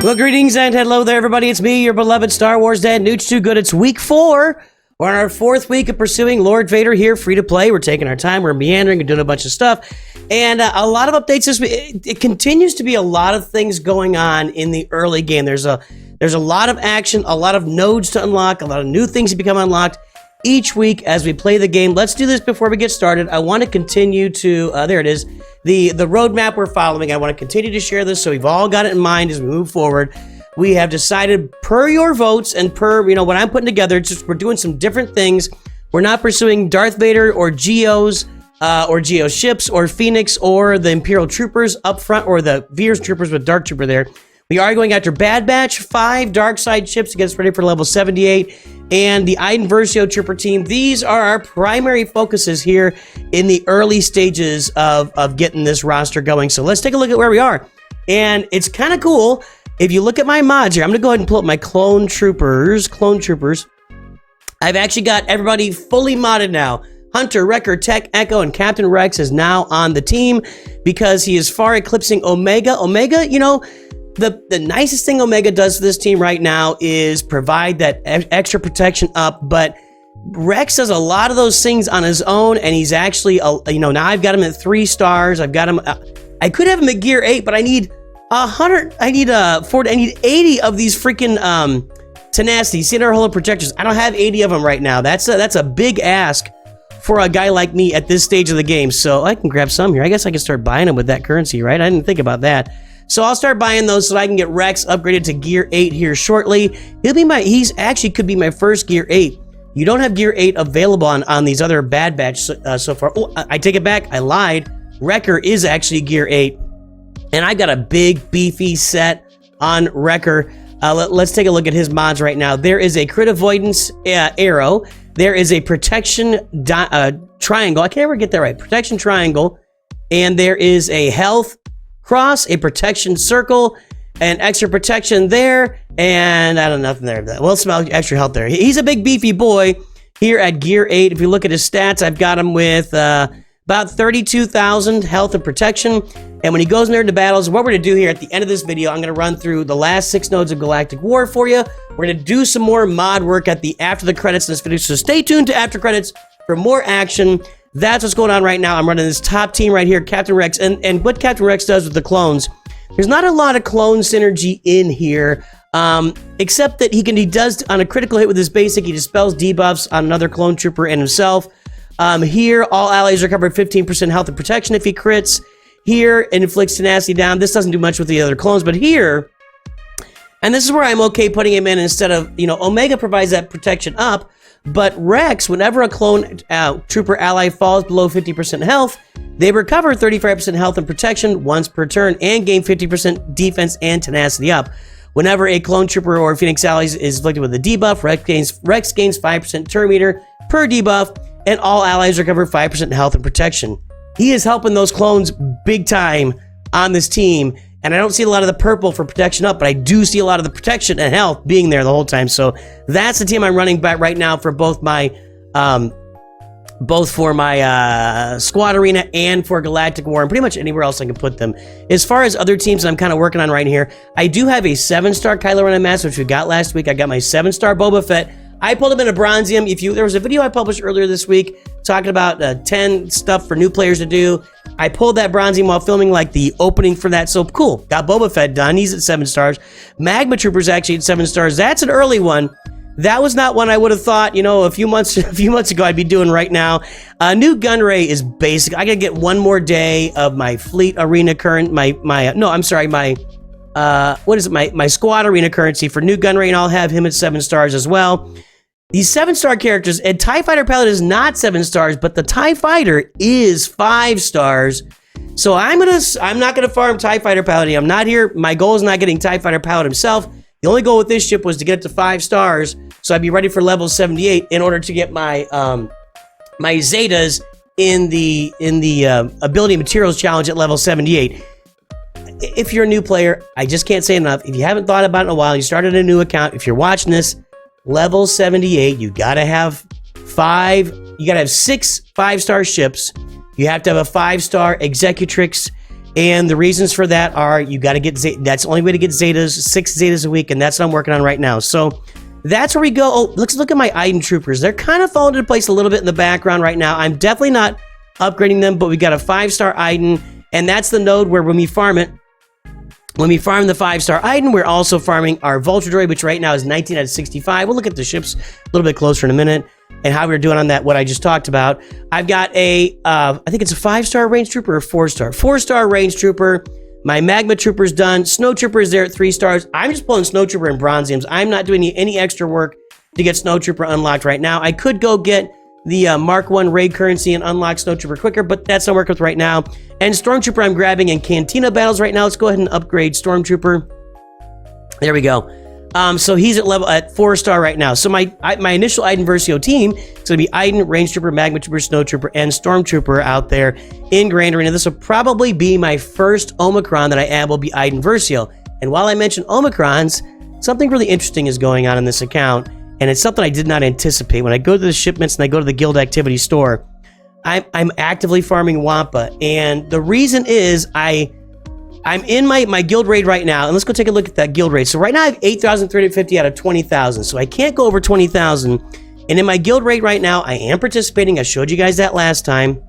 Well, greetings and hello there, everybody. It's me, your beloved Star Wars dad, Nooch Too Good. It's week 4. We're on our 4th week of pursuing Lord Vader here, free to play. We're taking our time. We're meandering and doing a bunch of stuff. And a lot of updates this week. It continues to be a lot of things going on in the early game. There's a lot of action, a lot of nodes to unlock, a lot of new things to become unlocked each week as we play the game. Let's do this before we get started. I want to continue to, there it is, the roadmap we're following. I want to continue to share this so we've all got it in mind as we move forward. We have decided per your votes and per, what I'm putting together, it's just we're doing some different things. We're not pursuing Darth Vader or Geos or Geo ships or Phoenix or the Imperial Troopers up front or the Veers Troopers with Dark Trooper there. We are going after Bad Batch, 5 Dark Side ships to get us ready for level 78, and the Iden Versio Trooper team. These are our primary focuses here in the early stages of getting this roster going. So let's take a look at where we are. And it's kind of cool. If you look at my mods here, I'm going to go ahead and pull up my Clone Troopers. I've actually got everybody fully modded now. Hunter, Wrecker, Tech, Echo, and Captain Rex is now on the team because he is far eclipsing Omega. Omega, the nicest thing Omega does for this team right now is provide that extra protection up, but Rex does a lot of those things on his own, and he's actually, now I've got him at 3 stars. I've got him, I could have him at Gear 8, but I need 100, I need 40, I need 80 of these freaking tenacity, Center Holo projectors. I don't have 80 of them right now. That's a big ask for a guy like me at this stage of the game, so I can grab some here. I guess I can start buying them with that currency, right? I didn't think about that. So I'll start buying those so that I can get Rex upgraded to Gear 8 here shortly. He's actually could be my first Gear 8. You don't have Gear 8 available on these other Bad Batch so far. Oh, I take it back. I lied. Wrecker is actually Gear 8. And I got a big, beefy set on Wrecker. Let's take a look at his mods right now. There is a crit avoidance arrow. There is a protection triangle. I can't ever get that right. Protection triangle. And there is a health cross, a protection circle, and extra protection there, and I don't know, nothing there. Well, smell extra health there. He's a big beefy boy here at Gear 8. If you look at his stats, I've got him with about 32,000 health and protection. And when he goes in there into battles, what we're going to do here at the end of this video, I'm going to run through the last 6 nodes of Galactic War for you. We're going to do some more mod work after the credits in this video, so stay tuned to after credits for more action. That's what's going on right now. I'm running this top team right here, Captain Rex. And what Captain Rex does with the clones, there's not a lot of clone synergy in here, except that he does, on a critical hit with his basic, he dispels debuffs on another clone trooper and himself. Here, all allies recover 15% health and protection if he crits. Here, it inflicts tenacity down. This doesn't do much with the other clones, but here, and this is where I'm okay putting him in instead of, Omega provides that protection up. But Rex, whenever a clone trooper ally falls below 50% health, they recover 35% health and protection once per turn and gain 50% defense and tenacity up. Whenever a clone trooper or Phoenix ally is afflicted with a debuff, Rex gains 5% turn meter per debuff, and all allies recover 5% health and protection. He is helping those clones big time on this team. And I don't see a lot of the purple for protection up, but I do see a lot of the protection and health being there the whole time. So that's the team I'm running back right now for both my squad arena and for Galactic War, and pretty much anywhere else I can put them. As far as other teams I'm kind of working on right here, I do have a 7-star Kylo Ren Mass, which we got last week. I got my 7-star Boba Fett. I pulled him in a Bronzium. There was a video I published earlier this week talking about 10 stuff for new players to do. I pulled that Bronzium while filming the opening for that. So cool. Got Boba Fett done. He's at 7 stars. Magma Trooper's actually at 7 stars. That's an early one. That was not one I would have thought, a few months ago I'd be doing right now. New Gunray is basic. I gotta get one more day of my fleet arena current, my squad arena currency for New Gunray, and I'll have him at 7 stars as well. These 7-star characters, and TIE Fighter Pilot is not 7 stars, but the TIE Fighter is 5 stars. So I'm not gonna farm TIE Fighter Pilot. I'm not here. My goal is not getting TIE Fighter Pilot himself. The only goal with this ship was to get it to 5 stars, so I'd be ready for level 78 in order to get my my Zetas in the Ability Materials Challenge at level 78. If you're a new player, I just can't say enough. If you haven't thought about it in a while, you started a new account, if you're watching this, level 78, you gotta have 6 5-star ships. You have to have a 5-star Executrix And the reasons for that are you got to get that's the only way to get Zetas, 6 Zetas a week, and that's what I'm working on right now. So that's where we go. Oh, let's look at my Iden troopers. They're kind of falling into place a little bit in the background right now. I'm definitely not upgrading them, but we got a 5-star Iden, and that's the node where when we farm it, when we farm the 5-star Iden, we're also farming our Vulture Droid, which right now is 19 out of 65. We'll look at the ships a little bit closer in a minute and how we're doing on that, what I just talked about. I've got a, I think it's a 5-star range trooper or 4-star. 4-star range trooper. My Magma Trooper's done. Snow Trooper is there at 3 stars. I'm just pulling Snow Trooper and Bronziums. I'm not doing any extra work to get Snow Trooper unlocked right now. I could go get the Mark 1 raid currency and unlock Snow Trooper quicker, but that's not working with right now. And Stormtrooper I'm grabbing in Cantina battles right now. Let's go ahead and upgrade Stormtrooper. There we go. So he's at 4-star right now. So my initial Iden Versio team is going to be Iden, Range Trooper, Magma Trooper, Snow Trooper, and Stormtrooper out there in Grand Arena. This will probably be my first Omicron that I add will be Iden Versio. And while I mentioned Omicrons, something really interesting is going on in this account, and it's something I did not anticipate. When I go to the shipments and I go to the guild activity store, I'm actively farming Wampa, and the reason is I'm in my guild raid right now, and let's go take a look at that guild raid. So right now I have 8,350 out of 20,000, so I can't go over 20,000. And in my guild raid right now, I am participating. I showed you guys that last time.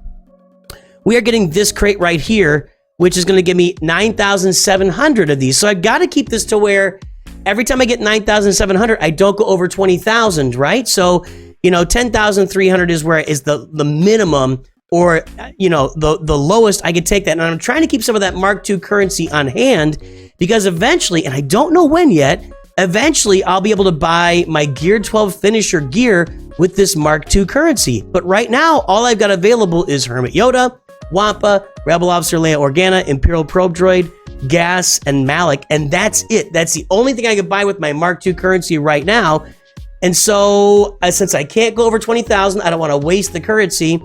We are getting this crate right here, which is going to give me 9,700 of these. So I've got to keep this to where every time I get 9,700, I don't go over 20,000, right? So, you know, 10,300 is where is the minimum, or, you know, the lowest I could take that. And I'm trying to keep some of that Mark II currency on hand because eventually, and I don't know when yet, eventually I'll be able to buy my Gear 12 finisher gear with this Mark II currency. But right now, all I've got available is Hermit Yoda, Wampa, Rebel Officer Leia Organa, Imperial Probe Droid, Gas, and Malik. And that's it. That's the only thing I could buy with my Mark II currency right now. And so, since I can't go over 20,000, I don't want to waste the currency.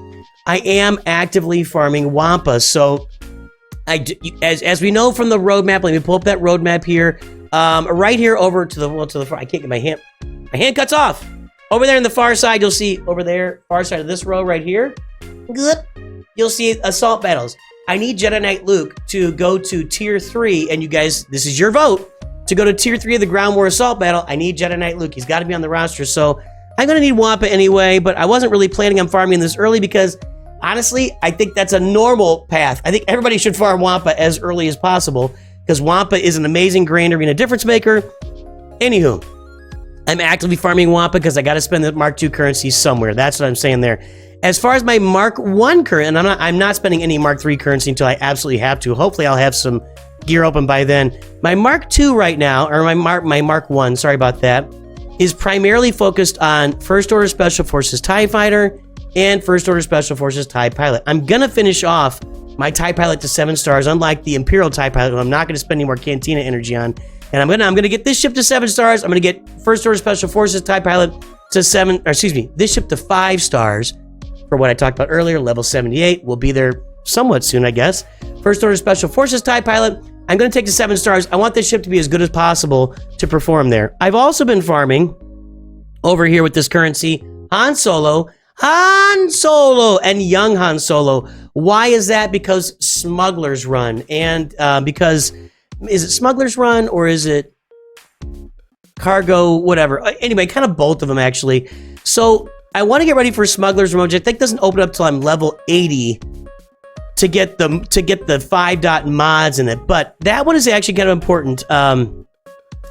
I am actively farming Wampa. So, as we know from the roadmap, let me pull up that roadmap here. Right here over to the far. I can't get my hand. My hand cuts off. Over there on the far side, you'll see over there, far side of this row right here. You'll see assault battles. I need Jedi Knight Luke to go to tier 3, and you guys, this is your vote. To go to tier 3 of the Ground War Assault Battle, I need Jedi Knight Luke. He's got to be on the roster. So I'm going to need Wampa anyway, but I wasn't really planning on farming this early because, honestly, I think that's a normal path. I think everybody should farm Wampa as early as possible because Wampa is an amazing Grand Arena difference maker. Anywho, I'm actively farming Wampa because I got to spend the Mark II currency somewhere. That's what I'm saying there. As far as my Mark I currency, and I'm not spending any Mark III currency until I absolutely have to. Hopefully, I'll have some gear open by then. My Mark II right now, or my Mark I, sorry about that, is primarily focused on First Order Special Forces TIE Fighter and First Order Special Forces TIE Pilot. I'm going to finish off my TIE Pilot to 7 stars, unlike the Imperial TIE Pilot, who I'm not going to spend any more Cantina energy on. And I'm gonna get this ship to 7 stars. I'm going to get First Order Special Forces TIE Pilot to 7, or excuse me, this ship to 5 stars for what I talked about earlier, level 78. We'll be there somewhat soon, I guess. First Order Special Forces TIE Pilot, I'm going to take to 7 stars. I want this ship to be as good as possible to perform there. I've also been farming over here with this currency, Han Solo, and young Han Solo. Why is that? Because Smuggler's Run. And because, is it Smuggler's Run or is it Cargo, whatever? Anyway, kind of both of them, actually. So I want to get ready for Smuggler's Run, which I think doesn't open up till I'm level 80 to get the 5 dot mods in it. But that one is actually kind of important.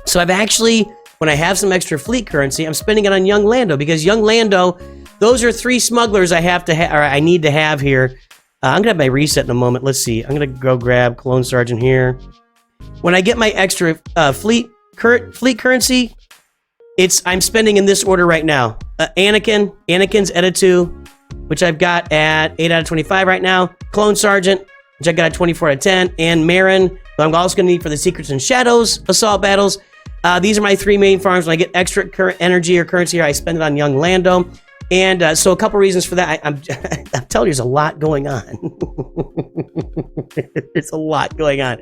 So I've actually, when I have some extra fleet currency, I'm spending it on young Lando, because young Lando, those are 3 smugglers I have to have, or I need to have here. I'm gonna have my reset in a moment. Let's see. I'm gonna go grab Clone Sergeant here. When I get my extra fleet currency, I'm spending in this order right now. Anakin's at a 2, which I've got at 8 out of 25 right now. Clone Sergeant, which I got at 24 out of 10. And Marin, who I'm also going to need for the Secrets and Shadows assault battles. These are my 3 main farms. When I get extra energy or currency here, I spend it on young Lando. And so a couple reasons for that. I'm telling you, there's a lot going on. There's a lot going on.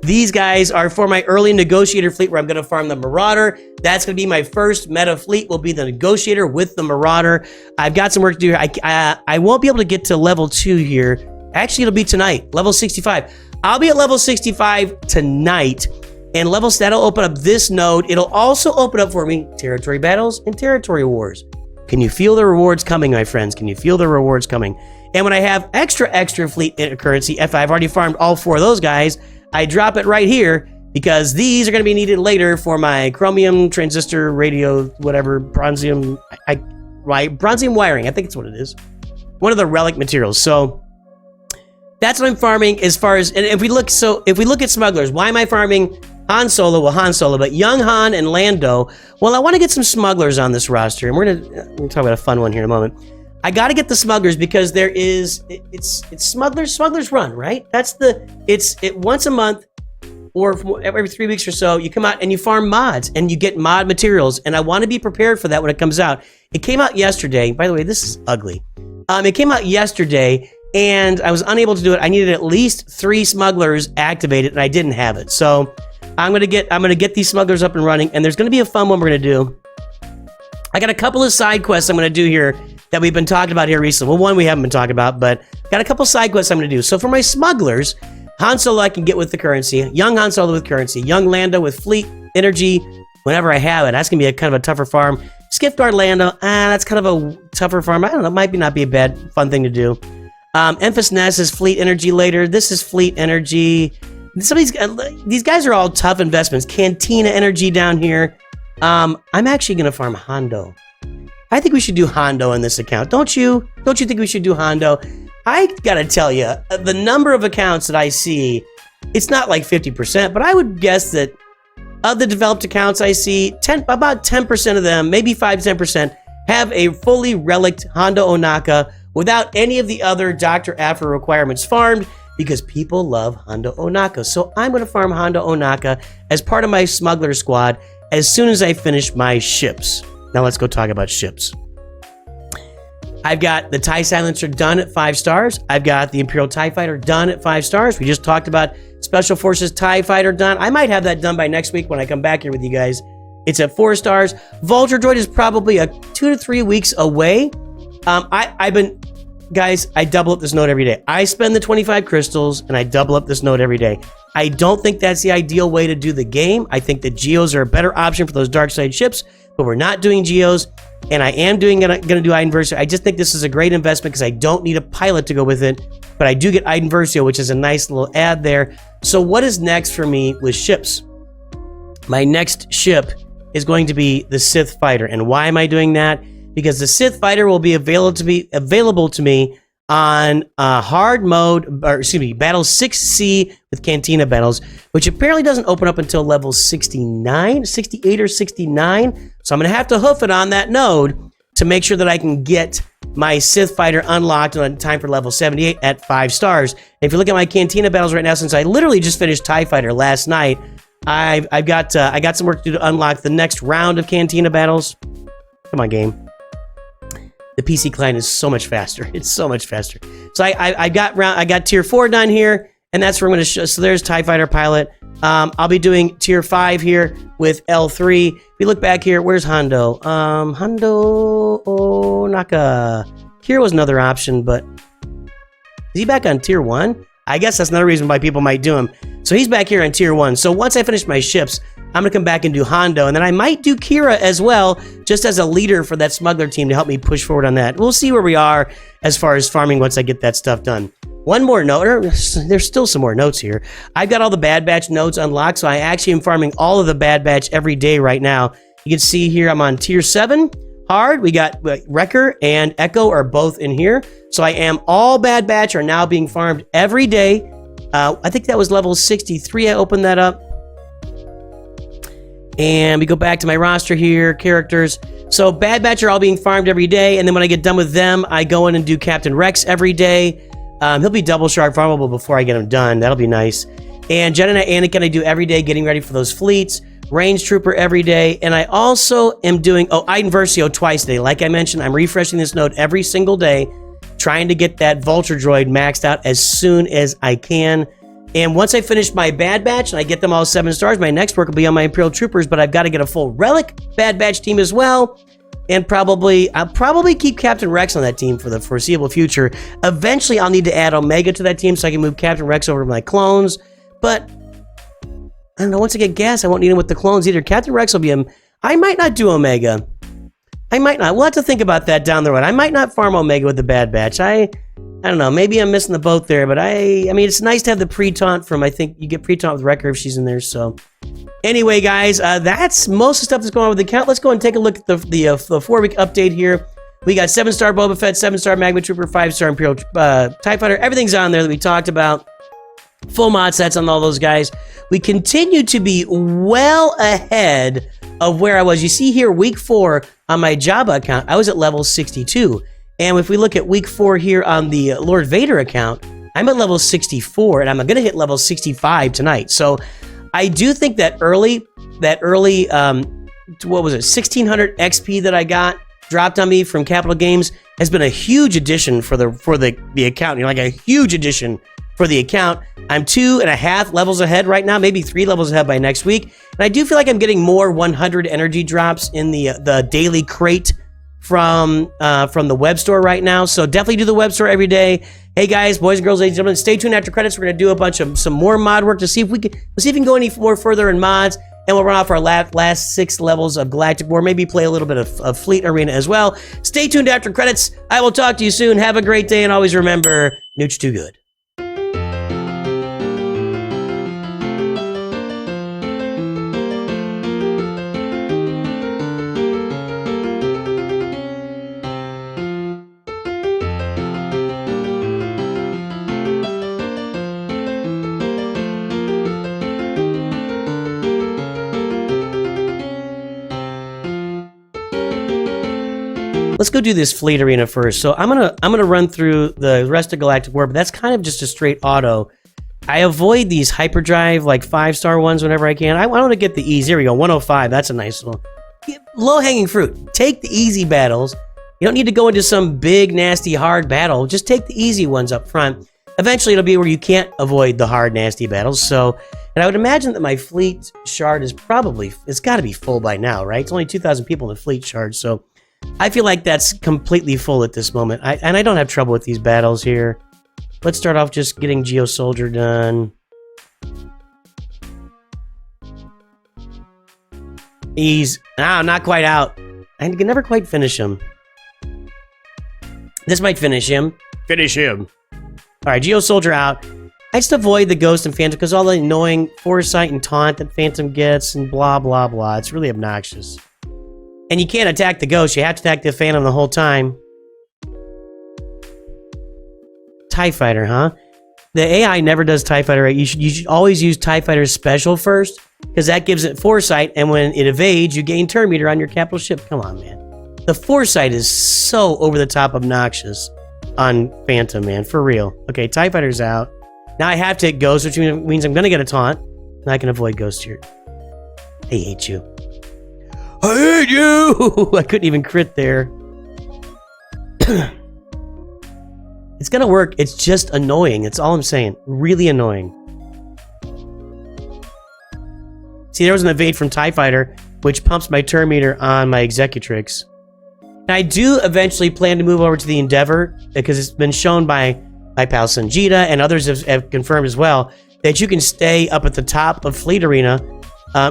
These guys are for my early negotiator fleet, where I'm going to farm the Marauder. That's going to be my first meta fleet, will be the negotiator with the Marauder. I've got some work to do here. I won't be able to get to level 2 here Actually, it'll be tonight, level 65. I'll be at level 65 tonight, and that'll open up this node. It'll also open up for me territory battles and territory wars. Can you feel the rewards coming, my friends? Can you feel the rewards coming? And when I have extra fleet currency, if I've already farmed all 4 of those guys, I drop it right here, because these are going to be needed later for my chromium, transistor, radio, whatever, bronzium, bronzium wiring. I think it's what it is. One of the relic materials. So that's what I'm farming as far as, and if we look at smugglers, why am I farming Han Solo? Well, Han Solo, but young Han and Lando. Well, I want to get some smugglers on this roster, and we're gonna talk about a fun one here in a moment. I got to get the smugglers because it's smugglers run, right? It's once a month or every 3 weeks or so, you come out and you farm mods and you get mod materials, and I want to be prepared for that when it comes out. It came out yesterday. By the way, this is ugly. It came out yesterday, and I was unable to do it. I needed at least 3 smugglers activated, and I didn't have it. So I'm gonna get these smugglers up and running, and there's gonna be a fun one we're gonna do. I got a couple of side quests I'm gonna do here that we've been talking about here recently. Well, one we haven't been talking about, but got a couple side quests I'm gonna do. So for my smugglers, Han Solo I can get with the currency, young Han Solo with currency, young Lando with fleet energy whenever I have it. That's gonna be a kind of a tougher farm. Skiff Guard Lando, that's kind of a tougher farm. I don't know, might not be a bad, fun thing to do. Emphas Ness is fleet energy later. This is fleet energy. Some of these guys are all tough investments. Cantina energy down here. I'm actually gonna farm Hondo. I think we should do Hondo in this account. Don't you? Don't you think we should do Hondo? I gotta tell you, the number of accounts that I see, it's not like 50%, but I would guess that of the developed accounts I see, about 10% of them, maybe 5-10%, have a fully relict Hondo Onaka without any of the other Dr. Aphra requirements farmed, because people love Hondo Onaka. So I'm going to farm Hondo Onaka as part of my smuggler squad as soon as I finish my ships. Now let's go talk about ships. I've got the TIE Silencer done at 5 stars. I've got the Imperial TIE Fighter done at 5 stars. We just talked about Special Forces TIE Fighter done. I might have that done by next week when I come back here with you guys. It's at 4 stars. Vulture Droid is probably 2 to 3 weeks away. Guys, I double up this node every day. I spend the 25 crystals and I double up this node every day. I don't think that's the ideal way to do the game. I think that Geos are a better option for those dark side ships, but we're not doing Geos, and I am gonna do Iden Versio. I just think this is a great investment because I don't need a pilot to go with it, but I do get Iden Versio, which is a nice little add there. So what is next for me with ships? My next ship is going to be the Sith Fighter, and why am I doing that? Because the Sith Fighter will be available to me on hard mode, or excuse me, Battle 6C with Cantina battles, which apparently doesn't open up until level 69, 68 or 69. So I'm going to have to hoof it on that node to make sure that I can get my Sith Fighter unlocked on time for level 78 at 5 stars. And if you look at my Cantina battles right now, since I literally just finished TIE Fighter last night, I got some work to do to unlock the next round of Cantina battles. Come on, game. The PC client is so much faster. It's so much faster. So I got tier 4 done here, and that's where I'm going to show. So there's TIE Fighter pilot. I'll be doing tier 5 here with L3. If we look back here, where's Hondo? Hondo Onaka. Here was another option, but is he back on tier 1? I guess that's another reason why people might do him. So he's back here on tier 1. So once I finish my ships, I'm going to come back and do Hondo, and then I might do Kira as well, just as a leader for that smuggler team to help me push forward on that. We'll see where we are as far as farming once I get that stuff done. One more note, there's still some more notes here. I've got all the Bad Batch nodes unlocked, so I actually am farming all of the Bad Batch every day right now. You can see here I'm on tier 7 hard. We got Wrecker and Echo are both in here. So I am all Bad Batch are now being farmed every day. I think that was level 63 I opened that up. And we go back to my roster here, characters. So Bad Batch are all being farmed every day, and then when I get done with them, I go in and do Captain Rex every day. He'll be double shark farmable before I get him done. That'll be nice. And Jedi Knight Anakin I do every day, getting ready for those fleets. Range Trooper every day. And I also am doing, Iden Versio twice a day. Like I mentioned, I'm refreshing this node every single day, trying to get that Vulture Droid maxed out as soon as I can. And once I finish my Bad Batch and I get them all 7 stars, my next work will be on my Imperial Troopers, but I've got to get a full Relic Bad Batch team as well. And I'll probably keep Captain Rex on that team for the foreseeable future. Eventually, I'll need to add Omega to that team so I can move Captain Rex over to my clones. But, I don't know, once I get gas, I won't need him with the clones either. Captain Rex will be him. I might not do Omega. I might not. We'll have to think about that down the road. I might not farm Omega with the Bad Batch. I don't know. Maybe I'm missing the boat there, but I mean, it's nice to have the pre-taunt from, I think you get pre-taunt with Wrecker if she's in there, so. Anyway, guys, that's most of the stuff that's going on with the account. Let's go and take a look at the 4-week update here. We got 7-star Boba Fett, 7-star Magma Trooper, 5-star Imperial TIE Fighter. Everything's on there that we talked about. Full mod sets on all those guys. We continue to be well ahead of where I was. You see here, week 4 on my Jabba account, I was at level 62. And if we look at week 4 here on the Lord Vader account, I'm at level 64, and I'm going to hit level 65 tonight. So I do think that early, what was it, 1600 XP that I got dropped on me from Capital Games has been a huge addition for the account. Like a huge addition for the account. I'm 2.5 levels ahead right now, maybe 3 levels ahead by next week. And I do feel like I'm getting more 100 energy drops in the daily crate from the web store right now. So definitely do the web store every day. Hey guys, boys and girls, ladies and gentlemen, stay tuned after credits. We're gonna do a bunch of some more mod work to see if we can go any more further in mods, and we'll run off our last 6 levels of Galactic War. Maybe play a little bit of Fleet Arena as well. Stay tuned after credits. I will talk to you soon. Have a great day, and always remember, Nooch too good. Let's go do this Fleet Arena first. So I'm gonna run through the rest of Galactic War, but that's kind of just a straight auto. I avoid these hyperdrive, like 5-star ones whenever I can. I want to get the easy. Here we go, 105. That's a nice little low-hanging fruit. Take the easy battles. You don't need to go into some big, nasty, hard battle. Just take the easy ones up front. Eventually, it'll be where you can't avoid the hard, nasty battles. So, and I would imagine that my fleet shard is it's got to be full by now, right? It's only 2,000 people in the fleet shard, so I feel like that's completely full at this moment. And I don't have trouble with these battles here. Let's start off just getting Geo Soldier done. He's not quite out. I can never quite finish him. This might finish him. Finish him. All right, Geo Soldier out. I just avoid the Ghost and Phantom because all the annoying foresight and taunt that Phantom gets and blah, blah, blah. It's really obnoxious. And you can't attack the Ghost. You have to attack the Phantom the whole time. TIE Fighter, huh? The AI never does TIE Fighter right. You should always use TIE Fighter Special first, because that gives it foresight, and when it evades, you gain turn meter on your capital ship. Come on, man. The foresight is so over-the-top obnoxious on Phantom, man. For real. Okay, TIE Fighter's out. Now I have to hit Ghost, which means I'm going to get a taunt, and I can avoid Ghost here. I hate you. I hate you! I couldn't even crit there. It's gonna work. It's just annoying. That's all I'm saying. Really annoying. See, there was an evade from TIE Fighter, which pumps my turn meter on my Executrix. And I do eventually plan to move over to the Endeavor, because it's been shown by my pal Sanjita, and others have confirmed as well, that you can stay up at the top of Fleet Arena,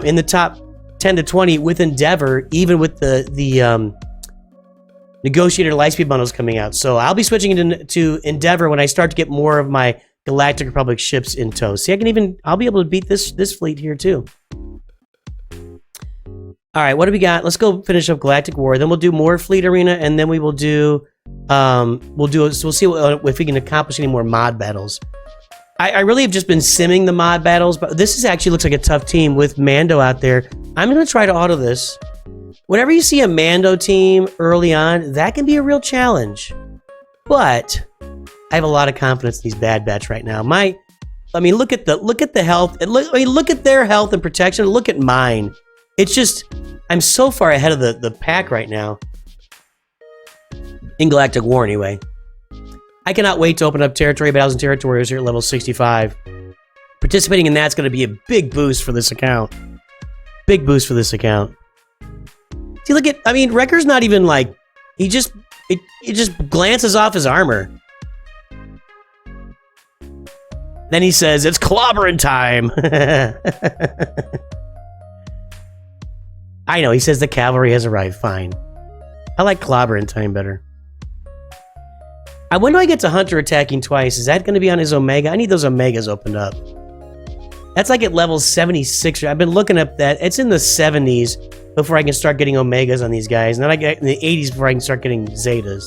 in the top 10 to 20 with Endeavor, even with the Negotiator Lightspeed bundles coming out. So I'll be switching to Endeavor when I start to get more of my Galactic Republic ships in tow. See, I'll be able to beat this fleet here too. All right, what do we got? Let's go finish up Galactic War. Then we'll do more Fleet Arena, and then we will do, we'll see if we can accomplish any more mod battles. I really have just been simming the mod battles, but this actually looks like a tough team with Mando out there. I'm going to try to auto this. Whenever you see a Mando team early on, that can be a real challenge. But I have a lot of confidence in these Bad Batch right now. I mean, look at the health. Look at their health and protection. Look at mine. It's just, I'm so far ahead of the pack right now. In Galactic War, anyway. I cannot wait to open up Territory Battles and Territories here at level 65. Participating in that's going to be a big boost for this account. Big boost for this account. See, look at, I mean, Wrecker's not even like, it just glances off his armor. Then he says, it's clobbering time. I know, he says the cavalry has arrived. Fine. I like clobbering time better. When do I get to Hunter attacking twice? Is that going to be on his Omega? I need those Omegas opened up. That's like at level 76. I've been looking up that. It's in the 70s before I can start getting Omegas on these guys. And then I get in the 80s before I can start getting Zetas.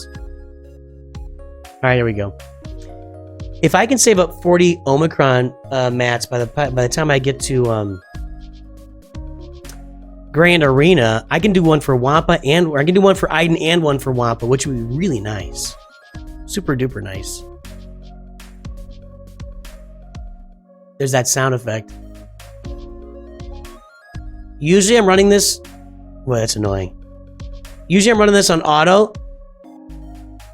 Alright, here we go. If I can save up 40 Omicron mats by the time I get to Grand Arena, I can do one for Wampa or I can do one for Iden and one for Wampa, which would be really nice. Super duper nice. There's that sound effect. Usually I'm running this... Well, that's annoying. Usually I'm running this on auto.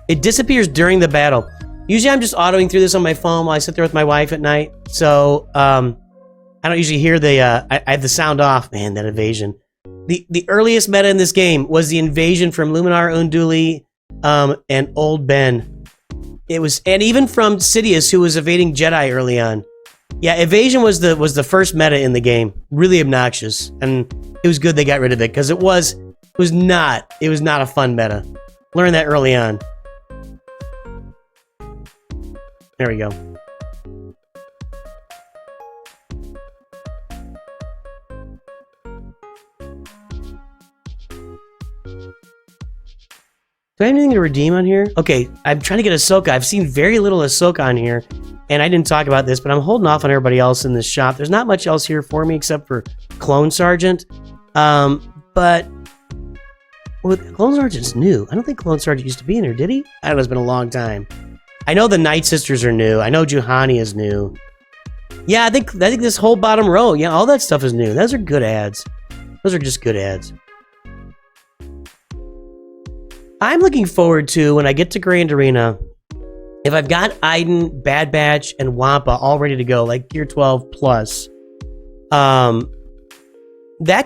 It disappears during the battle. Usually I'm just autoing through this on my phone while I sit there with my wife at night. So, I don't usually hear the... I have the sound off. Man, that invasion. The earliest meta in this game was the invasion from Luminar Unduli and Old Ben. It was... And even from Sidious, who was evading Jedi early on. Yeah, evasion was the first meta in the game. Really obnoxious, and it was good they got rid of it because it was not a fun meta. Learned that early on. There we go. Do I have anything to redeem on here? Okay, I'm trying to get Ahsoka. I've seen very little Ahsoka on here. And I didn't talk about this, but I'm holding off on everybody else in this shop. There's not much else here for me except for Clone Sergeant. But well, Clone Sergeant's new. I don't think Clone Sergeant used to be in here, did he? I don't know, it's been a long time. I know the Night Sisters are new. I know Juhani is new. Yeah, I think this whole bottom row, yeah, all that stuff is new. Those are good ads. Those are just good ads. I'm looking forward to, when I get to Grand Arena, if I've got Iden, Bad Batch, and Wampa all ready to go, like Gear 12 plus, that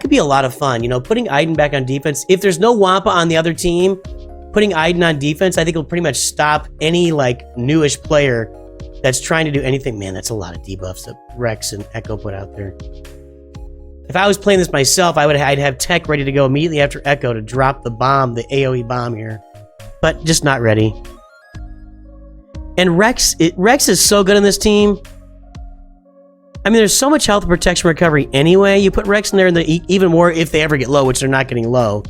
could be a lot of fun. You know, putting Iden back on defense. If there's no Wampa on the other team, putting Iden on defense, I think will pretty much stop any, like, newish player that's trying to do anything. Man, that's a lot of debuffs that Rex and Echo put out there. If I was playing this myself, I'd have Tech ready to go immediately after Echo to drop the bomb, the AoE bomb here. But just not ready. And Rex is so good on this team. I mean, there's so much health protection recovery anyway. You put Rex in there, and even more if they ever get low, which they're not getting low.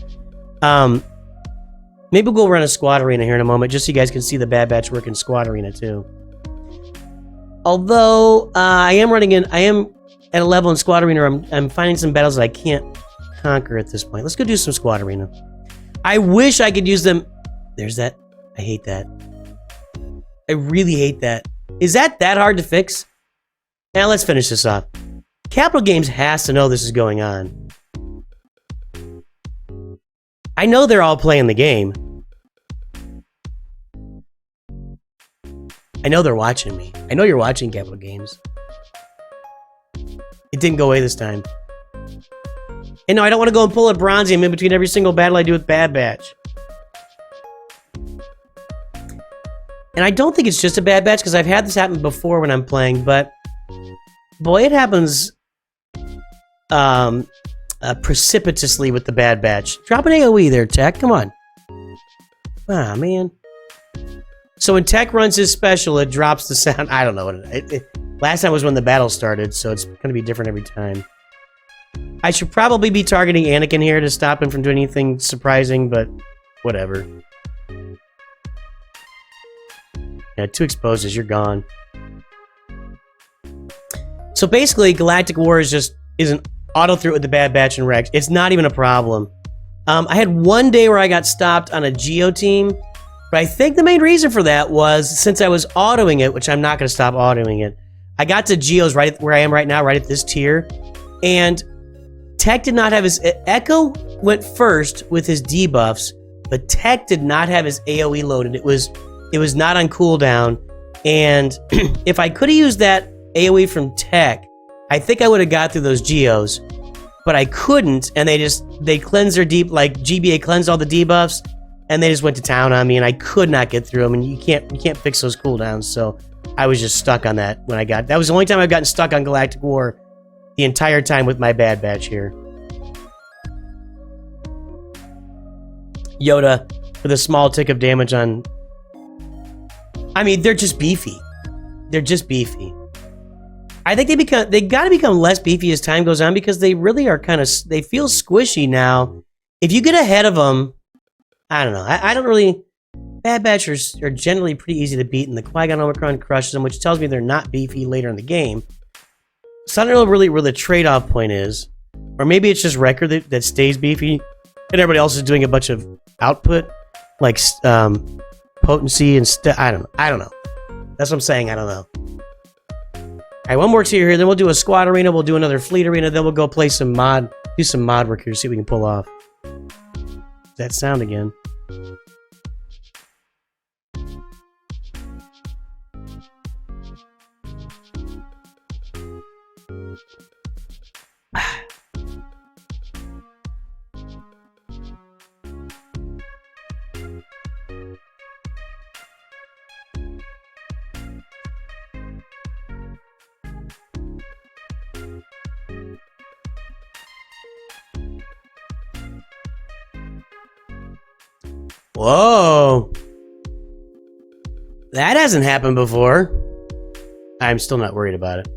Maybe we'll run a Squad Arena here in a moment, just so you guys can see the Bad Batch work in Squad Arena too. Although I am at a level in Squad Arena where I'm finding some battles that I can't conquer at this point. Let's go do some Squad Arena. I wish I could use them. There's that. I hate that. I really hate that. Is that hard to fix? Now let's finish this off. Capital Games has to know this is going on. I know they're all playing the game. I know they're watching me. I know you're watching Capital Games. It didn't go away this time. And no, I don't want to go and pull a Bronzium in between every single battle I do with Bad Batch. And I don't think it's just a Bad Batch, because I've had this happen before when I'm playing, but boy, it happens precipitously with the Bad Batch. Drop an AoE there, Tech. Come on. Ah, man. So when Tech runs his special, it drops the sound. I don't know. Last time was when the battle started, so it's going to be different every time. I should probably be targeting Anakin here to stop him from doing anything surprising, but whatever. Yeah, 2 exposes, you're gone. So basically, Galactic War is an auto through with the Bad Batch and Rex. It's not even a problem. I had one day where I got stopped on a Geo team, but I think the main reason for that was since I was autoing it, which I'm not going to stop autoing it. I got to Geo's right where I am right now, right at this tier, and Tech did not have his... Echo went first with his debuffs, but Tech did not have his AoE loaded. It was not on cooldown, and if I could have used that AoE from Tech, I think I would have got through those Geos. but I couldn't, and they cleansed their deep, like GBA cleansed all the debuffs, and they just went to town on me, and I could not get through them, and you can't fix those cooldowns, so I was just stuck on that when that was the only time I've gotten stuck on Galactic War the entire time with my bad batch here. Yoda with a small tick of damage on... I mean, they're just beefy. They're just beefy. I think they gotta become less beefy as time goes on because they really are they feel squishy now. If you get ahead of them, I don't know. I don't really... Bad Batchers are generally pretty easy to beat, and the Qui-Gon Omicron crushes them, which tells me they're not beefy later in the game. So I don't know really where the trade-off point is. Or maybe it's just Wrecker that stays beefy, and everybody else is doing a bunch of output, like potency and stuff. I don't know. That's what I'm saying. I don't know. All right, one more tier here, then we'll do a squad arena, we'll do another fleet arena, then we'll go play some do some mod work here, see what we can pull off. That sound again. Whoa. That hasn't happened before. I'm still not worried about it.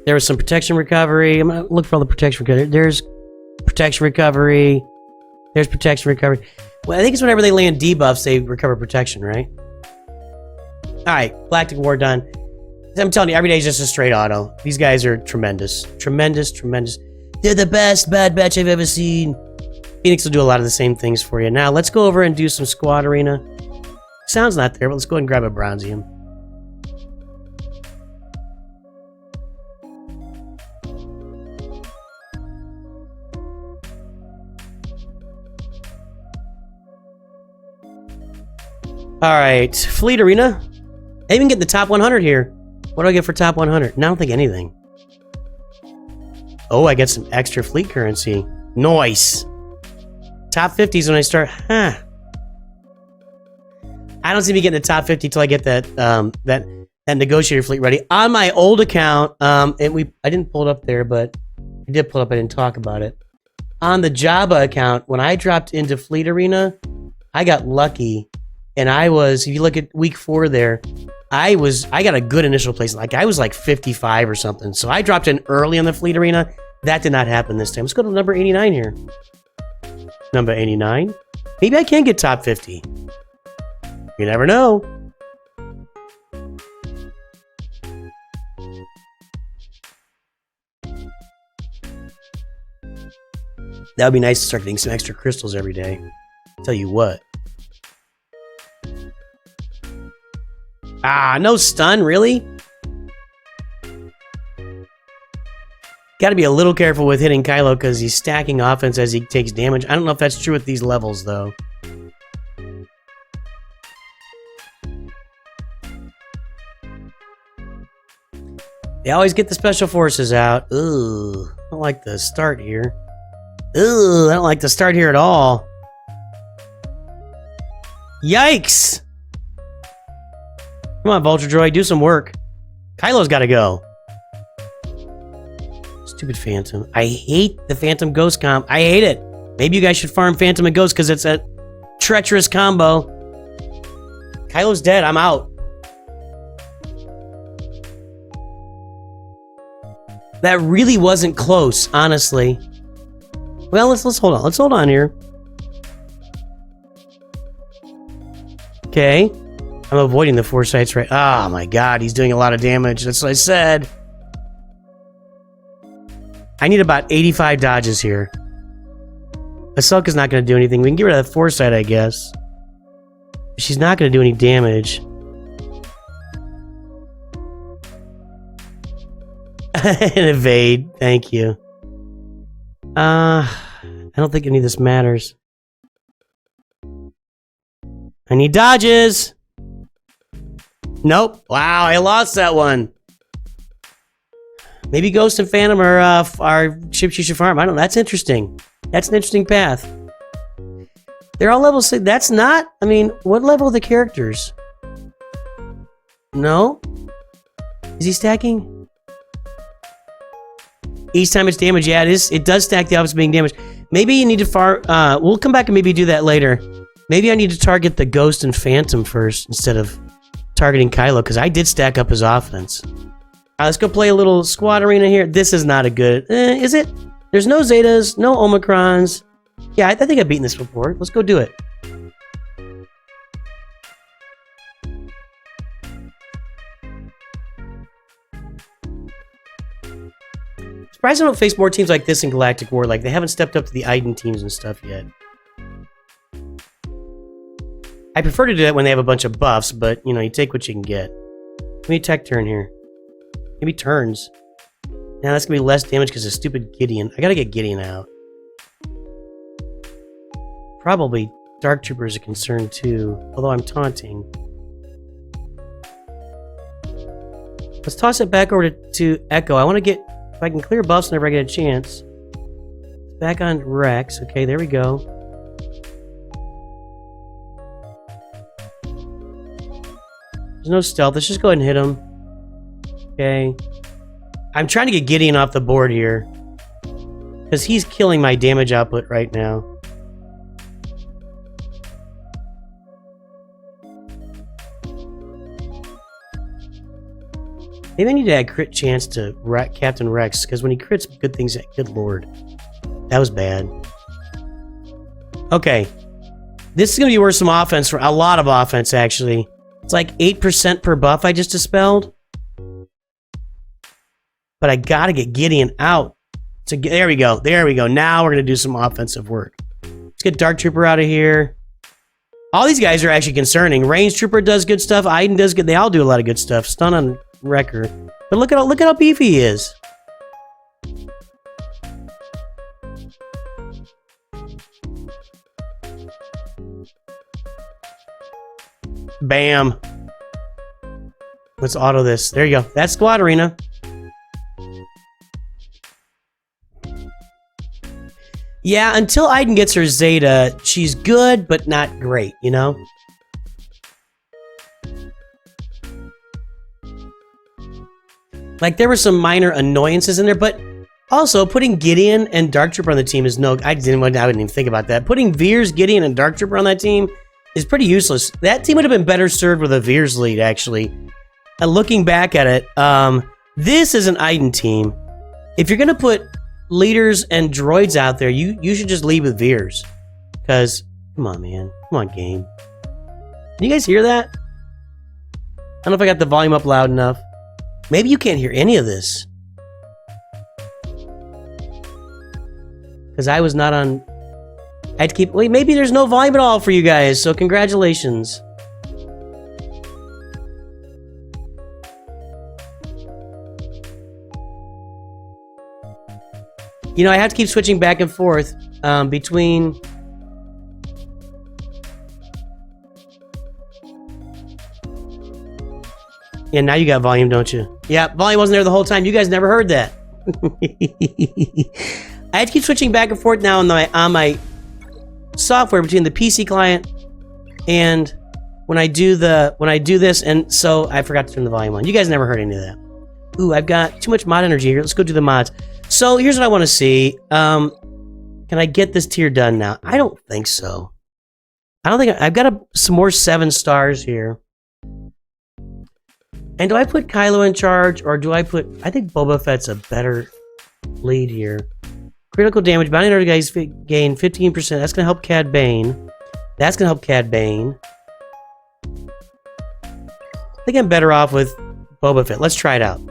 There was some protection recovery. I'm gonna look for all the protection recovery. There's protection recovery. There's protection recovery. Well, I think it's whenever they land debuffs, they recover protection, right? Alright, Galactic War done. I'm telling you, every day is just a straight auto. These guys are tremendous. Tremendous. They're the best bad batch I've ever seen. Phoenix will do a lot of the same things for you. Now, let's go over and do some squad arena. Sound's not there, but let's go ahead and grab a Bronzium. Alright, Fleet Arena. I even get the top 100 here. What do I get for top 100? No, I don't think anything. Oh, I get some extra fleet currency. Nice. Top 50s when I start, I don't see me getting the top 50 till I get that that negotiator fleet ready. On my old account, I didn't pull it up there, but I did pull it up, I didn't talk about it. On the Jabba account, when I dropped into Fleet Arena, I got lucky, and I was, if you look at week 4 there, I got a good initial place. Like, I was like 55 or something. So I dropped in early in the Fleet Arena. That did not happen this time. Let's go to number 89 here. Number 89. Maybe I can get top 50. You never know. That would be nice to start getting some extra crystals every day. I'll tell you what. Ah, no stun, really? Got to be a little careful with hitting Kylo because he's stacking offense as he takes damage. I don't know if that's true with these levels, though. They always get the special forces out. Ooh, I don't like the start here. Ooh, I don't like the start here at all. Yikes! Come on, Vulture Droid, do some work. Kylo's got to go. Stupid Phantom. I hate the Phantom Ghost comp. I hate it. Maybe you guys should farm Phantom and Ghost because it's a treacherous combo. Kylo's dead. I'm out. That really wasn't close, honestly. Well, let's hold on. Let's hold on here. Okay. I'm avoiding the foresights, right? Oh my god, he's doing a lot of damage. That's what I said. I need about 85 dodges here. Ahsoka's not going to do anything. We can get rid of that foresight, I guess. She's not going to do any damage. And evade. Thank you. I don't think any of this matters. I need dodges. Nope. Wow, I lost that one. Maybe Ghost and Phantom are ships you should farm. I don't know. That's interesting. That's an interesting path. They're all level 6. That's not... I mean, what level are the characters? No? Is he stacking? Each time it's damaged. Yeah, it is. It does stack the opposite being damaged. Maybe you need to farm... we'll come back and maybe do that later. Maybe I need to target the Ghost and Phantom first instead of targeting Kylo, because I did stack up his offense. Let's go play a little squad arena here. This is not a good... is it? There's no Zetas, no Omicrons. Yeah, I think I've beaten this before. Let's go do it. Surprised I don't face more teams like this in Galactic War. Like, they haven't stepped up to the Iden teams and stuff yet. I prefer to do that when they have a bunch of buffs, but, you know, you take what you can get. Give me a tech turn here. Maybe turns. Now that's gonna be less damage because of stupid Gideon. I gotta get Gideon out. Probably Dark Trooper is a concern too, although I'm taunting. Let's toss it back over to Echo. I want to get, if I can clear buffs whenever I get a chance. Back on Rex. Okay, there we go. There's no stealth. Let's just go ahead and hit him. Okay. I'm trying to get Gideon off the board here, because he's killing my damage output right now. Maybe I need to add crit chance to Captain Rex, because when he crits good things, good lord. That was bad. Okay. This is going to be worth some offense, for a lot of offense, actually. It's like 8% per buff I just dispelled. But I gotta get Gideon out. There we go. There we go. Now we're gonna do some offensive work. Let's get Dark Trooper out of here. All these guys are actually concerning. Range Trooper does good stuff. Iden does good. They all do a lot of good stuff. Stun on Wrecker. But look at how beefy he is. Bam. Let's auto this. There you go. That's Squad Arena. Yeah, until Iden gets her Zeta, she's good, but not great, you know? Like, there were some minor annoyances in there, but also, putting Gideon and Dark Trooper on the team is no... I wouldn't even think about that. Putting Veers, Gideon, and Dark Trooper on that team is pretty useless. That team would have been better served with a Veers lead, actually. And looking back at it, this is an Iden team. If you're going to put leaders and droids out there, you should just lead with Veers. Because, come on, man. Come on, game. Can you guys hear that? I don't know if I got the volume up loud enough. Maybe you can't hear any of this. Because I was not on... I had to keep... Wait, maybe there's no volume at all for you guys, so congratulations. You know, I have to keep switching back and forth between... Yeah, now you got volume, don't you? Yeah, volume wasn't there the whole time. You guys never heard that. I have to keep switching back and forth now on my software between the PC client and when I do this, and so I forgot to turn the volume on. You guys never heard any of that. Ooh, I've got too much mod energy here. Let's go do the mods. So here's what I want to see. Can I get this tier done now? I don't think so. I don't think I've got some more 7 stars here. And do I put Kylo in charge, or do I put... I think Boba Fett's a better lead here. Critical damage. Bounty hunter guys gain 15%. That's going to help Cad Bane. That's going to help Cad Bane. I think I'm better off with Boba Fett. Let's try it out.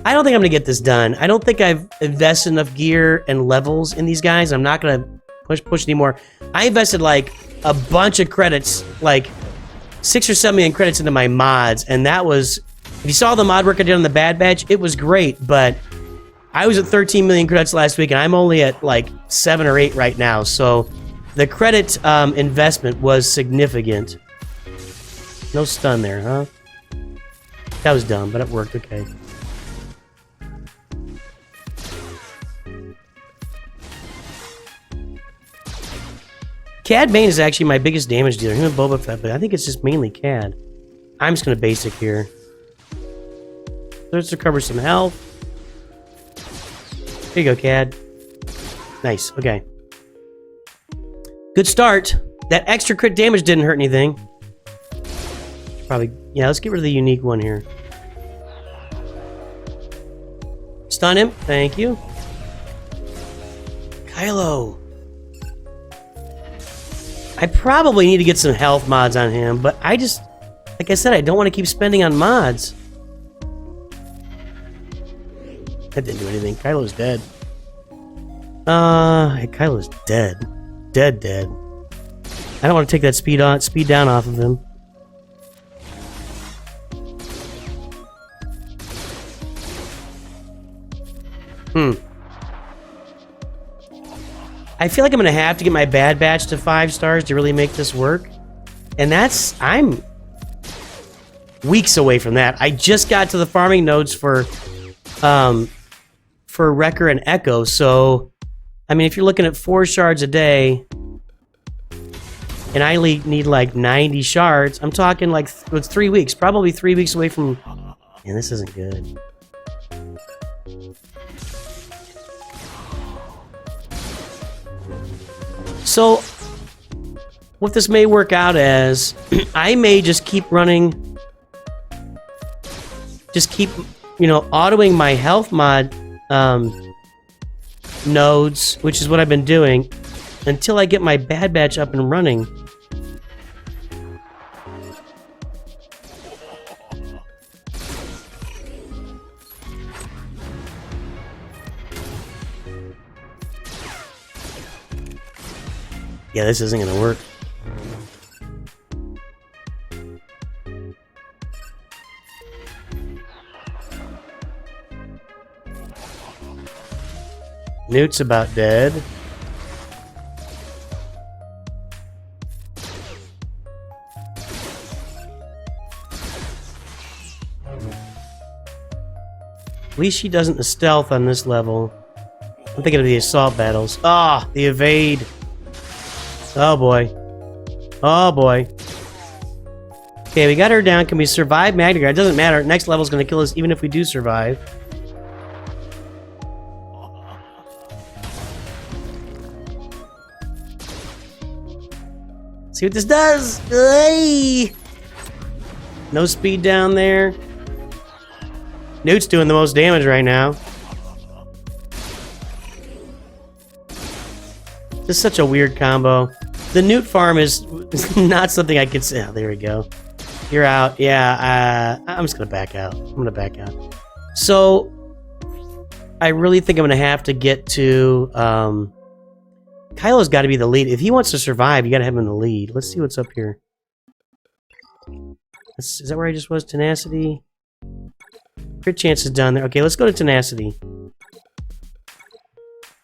I don't think I'm going to get this done. I don't think I've invested enough gear and levels in these guys. I'm not going to push anymore. I invested like a bunch of credits, like 6 or 7 million credits into my mods, and that was... If you saw the mod work I did on the Bad Batch, it was great, but I was at 13 million credits last week, and I'm only at like 7 or 8 right now, so the credit investment was significant. No stun there, huh? That was dumb, but it worked okay. Cad Bane is actually my biggest damage dealer. Him and Boba Fett, but I think it's just mainly Cad. I'm just gonna basic here. Let's recover some health. There you go, Cad. Nice, okay. Good start. That extra crit damage didn't hurt anything. Probably, yeah, let's get rid of the unique one here. Stun him, thank you. Kylo. I probably need to get some health mods on him, but I just, like I said, I don't want to keep spending on mods. That didn't do anything. Kylo's dead. Kylo's dead. Dead. I don't want to take that speed down off of him. I feel like I'm gonna have to get my Bad Batch to 5 stars to really make this work. And I'm weeks away from that. I just got to the farming nodes for Wrecker and Echo, so I mean if you're looking at 4 shards a day and I need like 90 shards, I'm talking like it's 3 weeks, probably 3 weeks away from. Man, this isn't good. So, what this may work out as, I may just keep running, autoing my health mod nodes, which is what I've been doing, until I get my Bad Batch up and running. Yeah, this isn't gonna work. Newt's about dead. At least she doesn't stealth on this level. I'm thinking of the assault battles. Ah, the evade. Oh boy. Oh boy. Okay, we got her down. Can we survive Magna Guard? It doesn't matter. Next level's gonna kill us even if we do survive. See what this does! Hey! No speed down there. Newt's doing the most damage right now. This is such a weird combo. The Newt farm is not something I could say. Oh, there we go. You're out. Yeah, I'm just gonna back out. I'm gonna back out. So, I really think I'm gonna have to get to, Kylo's gotta be the lead. If he wants to survive, you gotta have him in the lead. Let's see what's up here. Is that where I just was? Tenacity? Crit chance is down there. Okay, let's go to Tenacity.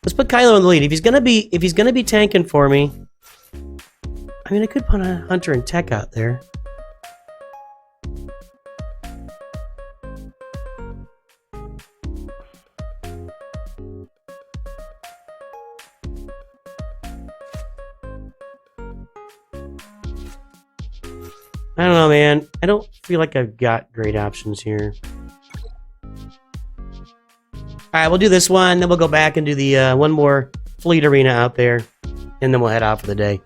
Let's put Kylo in the lead. If he's gonna be tanking for me, I mean, I could put a Hunter and Tech out there. I don't know, man. I don't feel like I've got great options here. Alright, we'll do this one, then we'll go back and do the one more fleet arena out there, and then we'll head out for the day.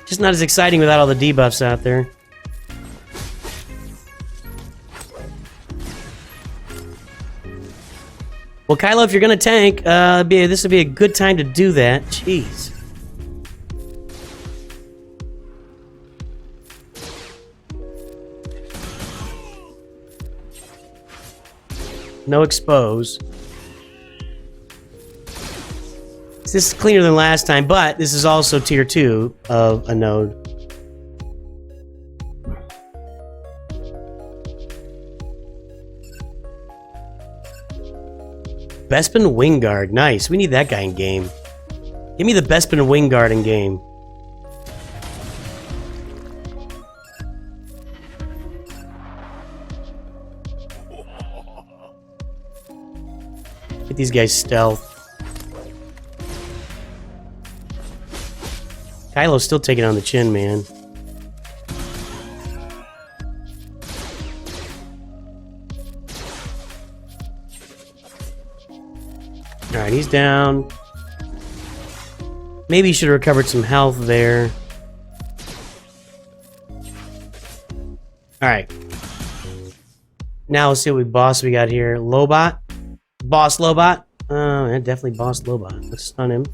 Just not as exciting without all the debuffs out there. Well, Kylo, if you're gonna tank, this would be a good time to do that. Jeez. No expose. This is cleaner than last time, but this is also tier 2 of a node. Bespin Wingguard, nice. We need that guy in game. Give me the Bespin Wingguard in game. Get these guys stealth. Kylo's still taking on the chin, man. Alright, he's down. Maybe he should have recovered some health there. Alright. Now let's see what we got here. Lobot. Boss Lobot. Yeah, definitely Boss Lobot. Let's stun him.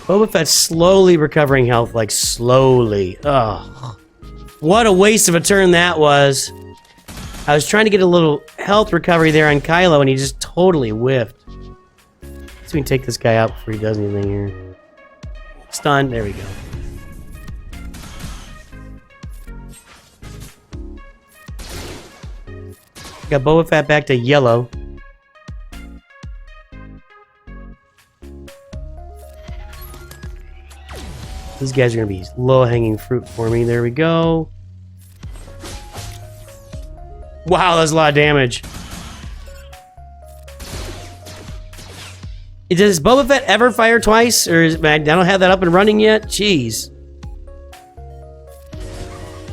Boba Fett's slowly recovering health, like slowly. Ugh. What a waste of a turn that was. I was trying to get a little health recovery there on Kylo, and he just totally whiffed. So we can take this guy out before he does anything here. Stun. There we go. Got Boba Fett back to yellow. These guys are going to be low-hanging fruit for me. There we go. Wow, that's a lot of damage. Does Boba Fett ever fire twice? Or I don't have that up and running yet? Jeez.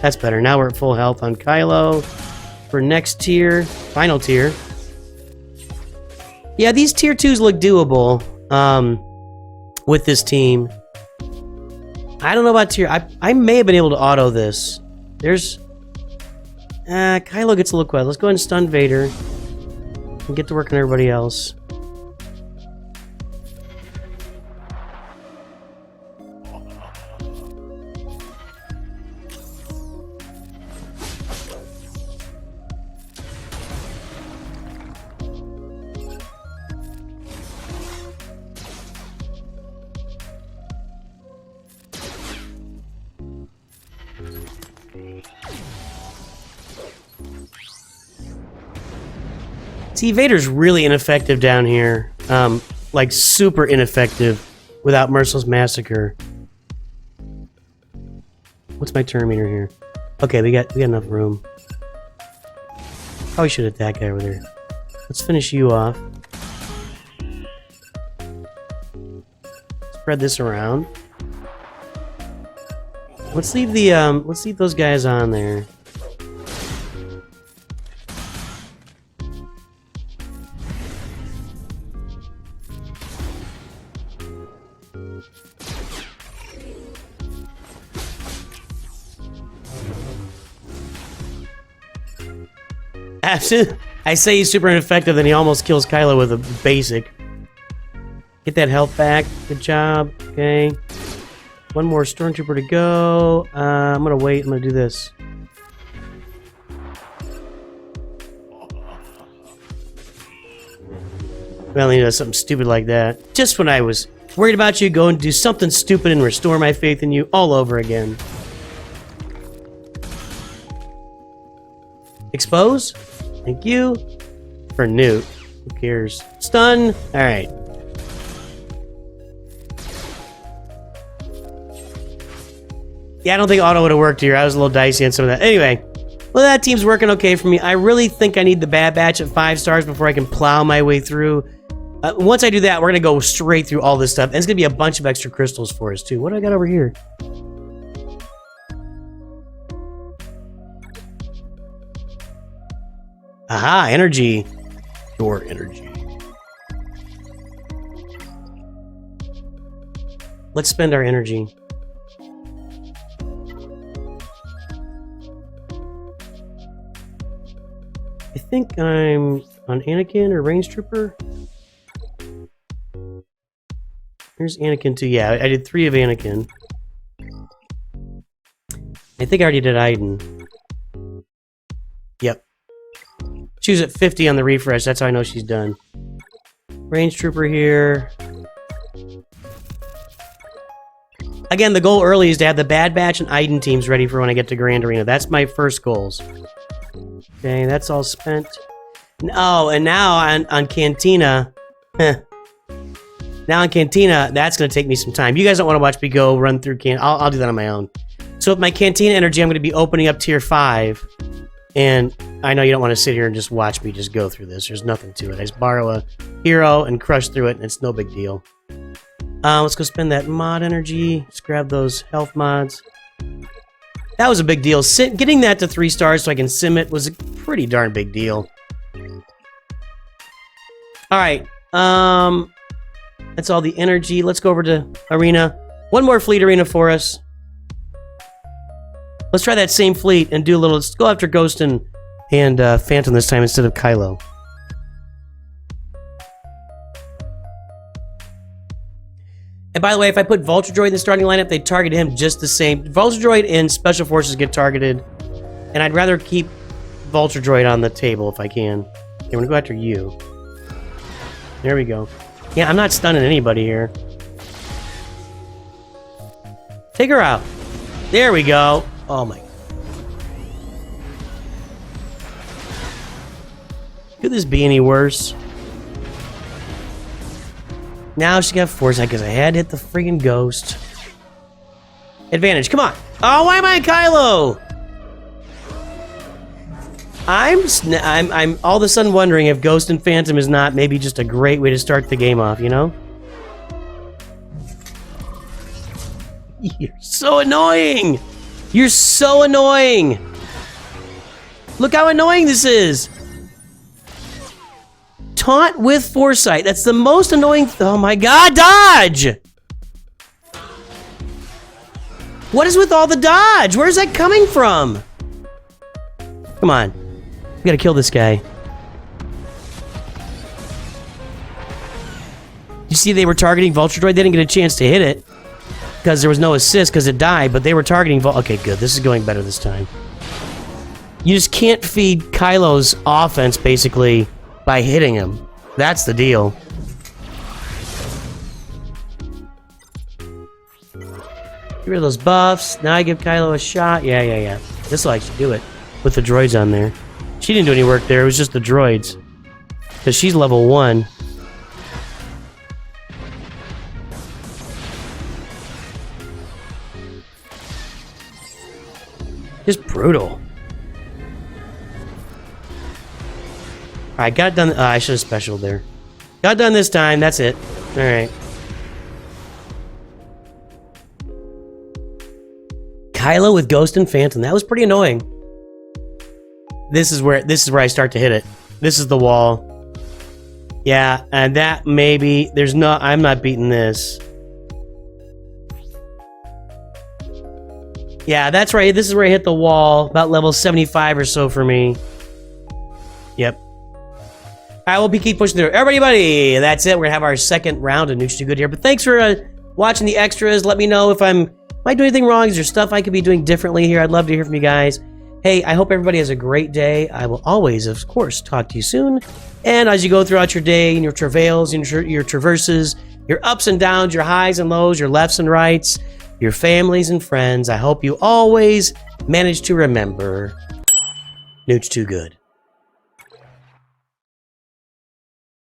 That's better. Now we're at full health on Kylo. For next tier, final tier. Yeah, these tier 2s look doable with this team. I don't know about tier. I may have been able to auto this. There's... Kylo gets a little quiet. Let's go ahead and stun Vader. And get to work on everybody else. See, Vader's really ineffective down here. Like, super ineffective without Merciless Massacre. What's my turn meter here? Okay, we got enough room. Probably should attack that guy over there. Let's finish you off. Spread this around. Let's leave those guys on there. I say he's super ineffective, then he almost kills Kylo with a basic. Get that health back. Good job. Okay. One more Stormtrooper to go. I'm gonna wait. I'm gonna do this. Well, he does something stupid like that. Just when I was worried about you, go and do something stupid and restore my faith in you all over again. Expose? Thank you. For Nooch. Who cares? Stun. Alright. Yeah, I don't think auto would have worked here. I was a little dicey on some of that. Anyway. Well, that team's working okay for me. I really think I need the Bad Batch at 5 stars before I can plow my way through. Once I do that, we're going to go straight through all this stuff. And it's going to be a bunch of extra crystals for us, too. What do I got over here? Aha, energy. Your energy. Let's spend our energy. I think I'm on Anakin or Range Trooper. Here's Anakin too. Yeah, I did 3 of Anakin. I think I already did Iden. Yep. She was at 50 on the refresh. That's how I know she's done. Range Trooper here. Again, the goal early is to have the Bad Batch and Iden teams ready for when I get to Grand Arena. That's my first goals. Okay, that's all spent. Oh, and now on Cantina. Now on Cantina, that's going to take me some time. You guys don't want to watch me go run through I'll do that on my own. So with my Cantina energy, I'm going to be opening up tier 5. And I know you don't want to sit here and just watch me just go through this. There's nothing to it. I just borrow a hero and crush through it, and it's no big deal. Let's go spend that mod energy. Let's grab those health mods. That was a big deal. Getting that to 3 stars so I can sim it was a pretty darn big deal. Alright. That's all the energy. Let's go over to Arena. One more fleet arena for us. Let's try that same fleet and do a little... Let's go after Ghost and Phantom this time instead of Kylo. And by the way, if I put Vulture Droid in the starting lineup, they target him just the same. Vulture Droid and Special Forces get targeted. And I'd rather keep Vulture Droid on the table if I can. Okay, I'm gonna go after you. There we go. Yeah, I'm not stunning anybody here. Take her out. There we go. Oh my. Could this be any worse? Now she got foresight because I had to hit the freaking Ghost. Advantage, come on. Oh, why am I Kylo? I'm all of a sudden wondering if Ghost and Phantom is not maybe just a great way to start the game off, you know? You're so annoying! You're so annoying! Look how annoying this is! Taunt with foresight. That's the most annoying... Oh my god, dodge! What is with all the dodge? Where's that coming from? Come on. We gotta kill this guy. You see they were targeting Vulture Droid? They didn't get a chance to hit it. Because there was no assist because it died, but they were targeting Okay, good. This is going better this time. You just can't feed Kylo's offense, basically, by hitting him. That's the deal. Get rid of those buffs. Now I give Kylo a shot. Yeah. This will actually do it. With the droids on there. She didn't do any work there. It was just the droids. Because she's level 1. Just brutal. Alright, got done. I should have specialed there. Got done this time. That's it. Alright. Kylo with Ghost and Phantom. That was pretty annoying. This is where I start to hit it. This is the wall. Yeah, and that maybe I'm not beating this. Yeah, that's right. This is where I hit the wall. About level 75 or so for me. Yep. Alright, we'll keep pushing through. Everybody, buddy, that's it. We're gonna have our second round of Nooch Too Good here. But thanks for watching the extras. Let me know if I doing anything wrong. Is there stuff I could be doing differently here? I'd love to hear from you guys. Hey, I hope everybody has a great day. I will always, of course, talk to you soon. And as you go throughout your day, and your travails, and your traverses, your ups and downs, your highs and lows, your lefts and rights, your families and friends, I hope you always manage to remember Nooch Too Good.